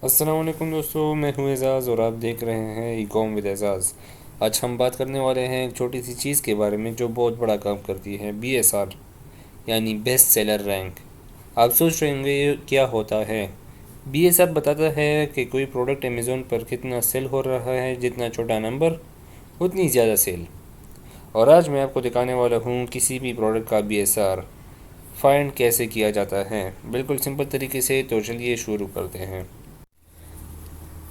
अस्सलाम वालेकुम दोस्तों, मैं हूं एजाज़ और आप देख रहे हैं ई कॉम विद एजाज़। आज हम बात करने वाले हैं एक छोटी सी चीज़ के बारे में जो बहुत बड़ा काम करती है, BSR यानी बेस्ट सेलर रैंक। आप सोच रहे होंगे ये क्या होता है। BSR बताता है कि कोई प्रोडक्ट अमेज़ोन पर कितना सेल हो रहा है, जितना छोटा नंबर उतनी ज़्यादा सेल। और आज मैं आपको दिखाने वाला हूँ किसी भी प्रोडक्ट का BSR फाइंड कैसे किया जाता है, बिल्कुल सिंपल तरीके से। तो चलिए शुरू करते हैं।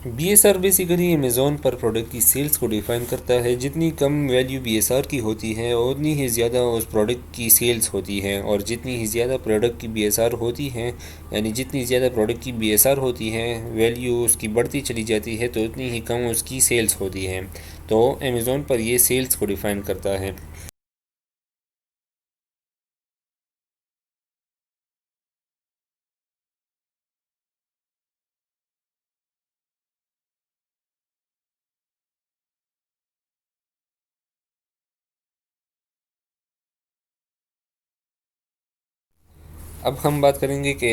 BSR बेसिकली अमेज़ोन पर प्रोडक्ट की सेल्स को डिफाइन करता है। जितनी कम वैल्यू BSR की होती है उतनी ही ज़्यादा उस प्रोडक्ट की सेल्स होती है, और जितनी ही ज़्यादा प्रोडक्ट की BSR होती है, यानी जितनी ज़्यादा प्रोडक्ट की BSR होती है, वैल्यू उसकी बढ़ती चली जाती है, तो उतनी ही कम उसकी सेल्स होती है। तो अमेज़ोन पर ये सेल्स को डिफाइन करता है। अब हम बात करेंगे कि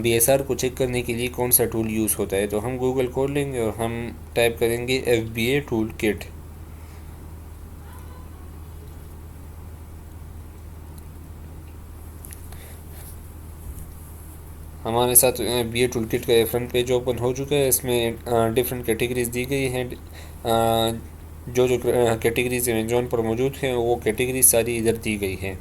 BSR को चेक करने के लिए कौन सा टूल यूज़ होता है। तो हम गूगल खोल लेंगे और हम टाइप करेंगे FBA टूल किट। हमारे साथ BA टूल किट का फ्रंट पेज ओपन हो चुका है। इसमें डिफरेंट कैटेगरीज दी गई हैं। जो जो कैटेगरीज अमेजोन पर मौजूद हैं वो कैटेगरीज सारी इधर दी गई हैं।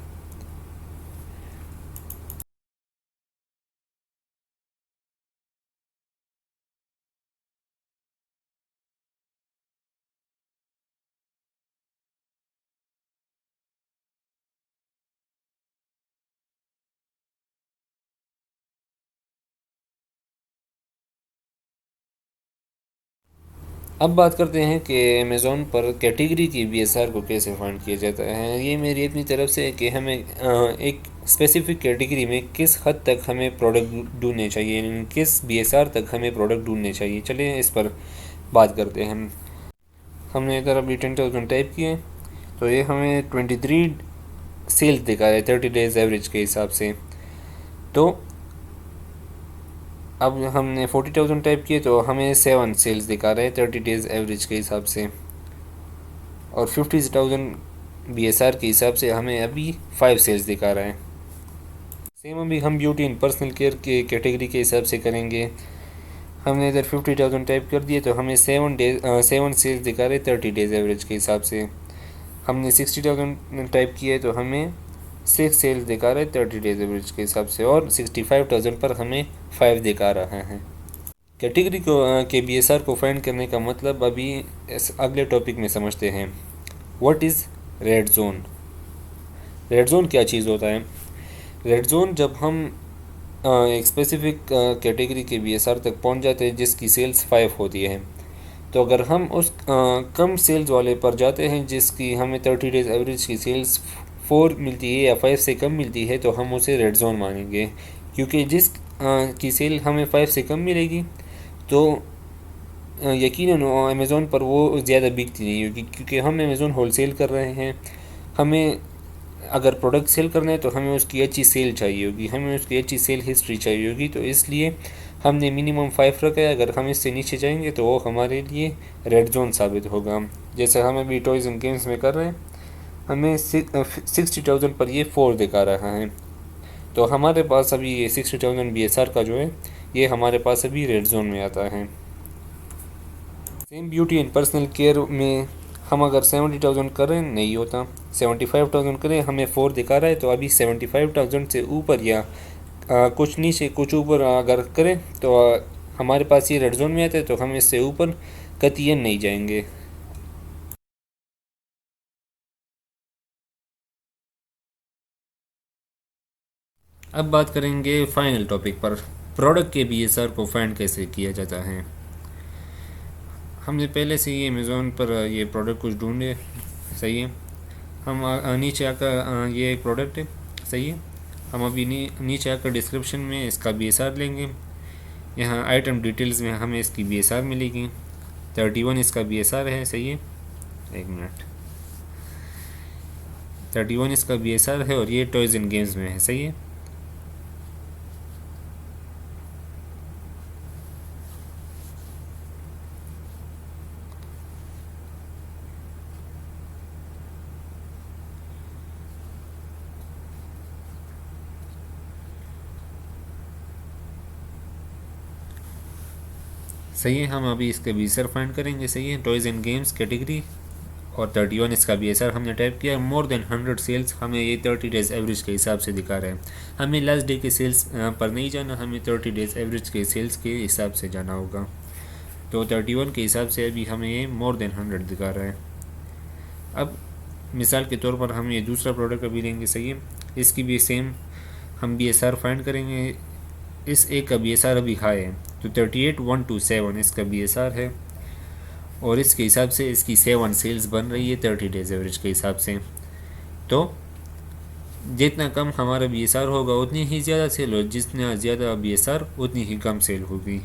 अब बात करते हैं कि अमेज़ोन पर कैटेगरी की BSR को कैसे फाइंड किया जाता है। ये मेरी अपनी तरफ से है कि हमें एक स्पेसिफिक कैटेगरी में किस हद तक हमें प्रोडक्ट ढूंढने चाहिए, यानी किस BSR तक हमें प्रोडक्ट ढूंढने चाहिए। चलिए इस पर बात करते हैं हम। हमने इधर अभी 10,000 टाइप किए, तो ये हमें 23 सेल्स दिखा रहा है 30 डेज एवरेज के हिसाब से। तो अब हमने 40,000 टाइप किए तो हमें 7 सेल्स दिखा रहे हैं 30 डेज एवरेज के हिसाब से। और 50,000 BSR के हिसाब से हमें अभी 5 सेल्स दिखा रहा है। सेम अभी हम ब्यूटी एंड पर्सनल केयर के कैटेगरी के हिसाब से करेंगे। हमने इधर 50,000 टाइप कर दिए तो हमें 7 सेल्स दिखा रहे 30 डेज एवरेज के हिसाब से। हमने 60,000 टाइप किए तो हमें 6 सेल्स दिखा रहे 30 डेज एवरेज के हिसाब से, और 65,000 पर हमें 5 दिखा रहा है। कैटेगरी को के BSR को फाइंड करने का मतलब अभी इस अगले टॉपिक में समझते हैं। What is red zone. Red zone क्या चीज़ होता है। रेड जोन जब हम एक स्पेसिफिक कैटेगरी के BSR तक पहुंच जाते हैं जिसकी सेल्स 5 होती है, तो अगर हम उस कम सेल्स वाले पर जाते हैं जिसकी हमें 30 डेज एवरेज की सेल्स 4 मिलती है या 5 से कम मिलती है, तो हम उसे रेड जोन मानेंगे। क्योंकि जिस की सेल हमें 5 से कम मिलेगी, तो यकीनन अमेज़ोन पर वो ज़्यादा बिकती नहीं होगी, क्योंकि हम अमेज़ोन होलसेल कर रहे हैं। हमें अगर प्रोडक्ट सेल करना है तो हमें उसकी अच्छी सेल चाहिए होगी, हमें उसकी अच्छी सेल हिस्ट्री चाहिए होगी। तो इसलिए हमने मिनिमम 5 रखा है। अगर हम इससे नीचे जाएंगे तो वो हमारे लिए रेड जोन साबित होगा। जैसे हम अभी टॉयज़ एंड गेम्स में कर रहे हैं, हमें 60,000 पर ये 4 दिखा रहा है। तो हमारे पास अभी ये 60,000 BSR का जो है, ये हमारे पास अभी रेड जोन में आता है। Same beauty and personal care में हम अगर 70,000 करें नहीं होता, 75,000 करें, हमें 4 दिखा रहा है। तो अभी 75,000 से ऊपर या कुछ नीचे कुछ ऊपर अगर करें तो हमारे पास ये रेड जोन में आता है। तो हम इससे ऊपर कतईयन नहीं जाएंगे। अब बात करेंगे फाइनल टॉपिक पर, प्रोडक्ट के BSR को फाइंड कैसे किया जाता है। हमने पहले से ही अमेज़ोन पर ये प्रोडक्ट कुछ ढूंढे, सही है। हम नीचे आकर ये एक प्रोडक्ट है, सही है। हम अभी नीचे आकर डिस्क्रिप्शन में इसका BSR लेंगे। यहाँ आइटम डिटेल्स में हमें इसकी BSR मिलेगी। 31 इसका BSR है, सही है। एक मिनट, 31 इसका BSR है और ये टॉयज़ एंड गेम्स में है, सही है। सही है, हम अभी इसके BSR फाइंड करेंगे। सही है, टॉयज़ एंड गेम्स कैटेगरी और 31 इसका BSR हमने टाइप किया। मोर देन 100 सेल्स हमें ये 30 डेज़ एवरेज के हिसाब से दिखा रहा है। हमें लास्ट डे के सेल्स पर नहीं जाना, हमें 30 डेज़ एवरेज के सेल्स के हिसाब से जाना होगा। तो 31 के हिसाब से अभी हमें ये मोर देन 100 दिखा रहा है। अब मिसाल के तौर पर हम ये दूसरा प्रोडक्ट अभी लेंगे। सही है, इसकी भी सेम हम BSR फाइंड करेंगे। इस एक का BSR अभी हाई है, तो 38,127 इसका BSR है और इसके हिसाब से इसकी 7 सेल्स बन रही है 30 डेज एवरेज के हिसाब से। तो जितना कम हमारा BSR होगा उतनी ही ज़्यादा सेल हो, जितना ज़्यादा BSR उतनी ही कम सेल होगी।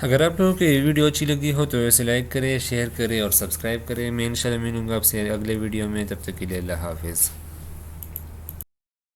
अगर आप लोगों को ये वीडियो अच्छी लगी हो तो इसे लाइक करें, शेयर करें और सब्सक्राइब करें। मैं इंशाल्लाह मिलूँगा आपसे अगले वीडियो में, तब तक के लिए अल्लाह हाफिज़।